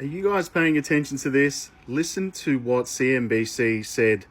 Are you guys paying attention to this? Listen to what CNBC said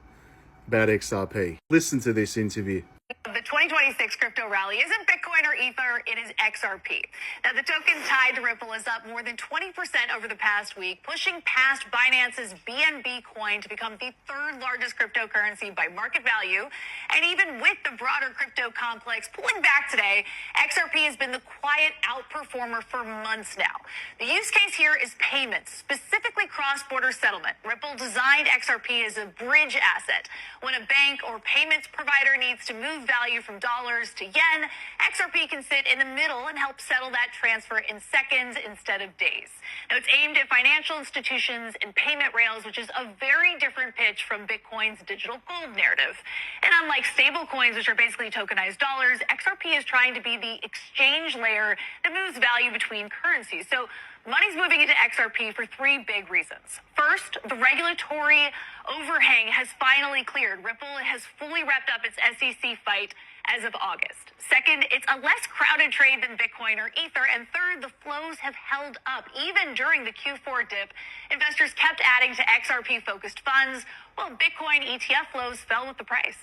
about XRP. Listen to this interview. The 2026 crypto rally isn't Bitcoin or Ether, it is XRP. Now, the token tied to Ripple is up more than 20% over the past week, pushing past Binance's BNB coin to become the third largest cryptocurrency by market value. And even with the broader crypto complex pulling back today, XRP has been the quiet outperformer for months now. The use case here is payments, specifically cross-border settlement. Ripple designed XRP as a bridge asset. When a bank or payments provider needs to move value from dollars to yen, XRP can sit in the middle and help settle that transfer in seconds instead of days. Now, it's aimed at financial institutions and payment rails, which is a very different pitch from Bitcoin's digital gold narrative. And unlike stable coins, which are basically tokenized dollars, XRP is trying to be the exchange layer that moves value between currencies. So money's moving into XRP for three big reasons. First, the regulatory overhang has finally cleared. Ripple has fully wrapped up its SEC fight as of August. Second, it's a less crowded trade than Bitcoin or Ether. And third, the flows have held up. Even during the Q4 dip, investors kept adding to XRP-focused funds, while Bitcoin ETF flows fell with the price.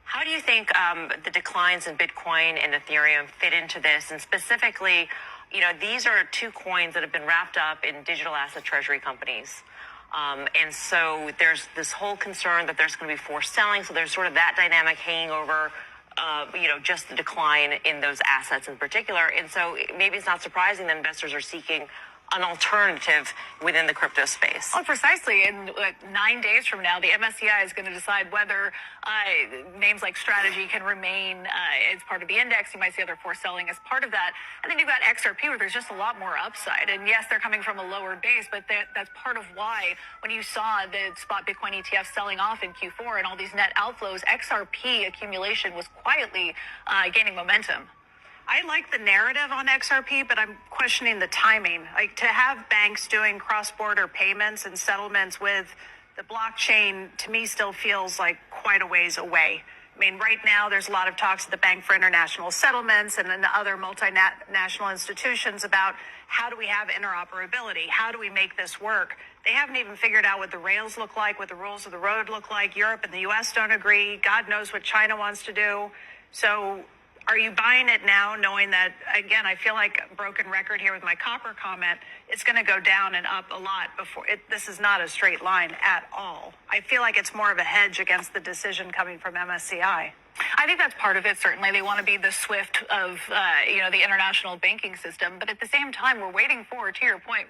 How do you think the declines in Bitcoin and Ethereum fit into this? And specifically, these are two coins that have been wrapped up in digital asset treasury companies. And so there's this whole concern that there's going to be forced selling. So there's sort of that dynamic hanging over, just the decline in those assets in particular. And so maybe it's not surprising that investors are seeking an alternative within the crypto space. Well, precisely. In 9 days from now, the MSCI is going to decide whether names like Strategy can remain as part of the index. You might see other forced selling as part of that. And then you've got XRP, where there's just a lot more upside. And yes, they're coming from a lower base, but that's part of why when you saw the spot Bitcoin ETF selling off in Q4 and all these net outflows, XRP accumulation was quietly gaining momentum. I like the narrative on XRP, but I'm questioning the timing. Like, to have banks doing cross-border payments and settlements with the blockchain, to me, still feels like quite a ways away. I mean, right now, there's a lot of talks at the Bank for International Settlements and then other multinational institutions about how do we have interoperability? How do we make this work? They haven't even figured out what the rails look like, what the rules of the road look like. Europe and the U.S. don't agree. God knows what China wants to do. So are you buying it now, knowing that, again, I feel like a broken record here with my copper comment, it's going to go down and up a lot before this is not a straight line at all. I feel like it's more of a hedge against the decision coming from MSCI. I think that's part of it. Certainly, they want to be the SWIFT of, the international banking system. But at the same time, we're waiting for, to your point,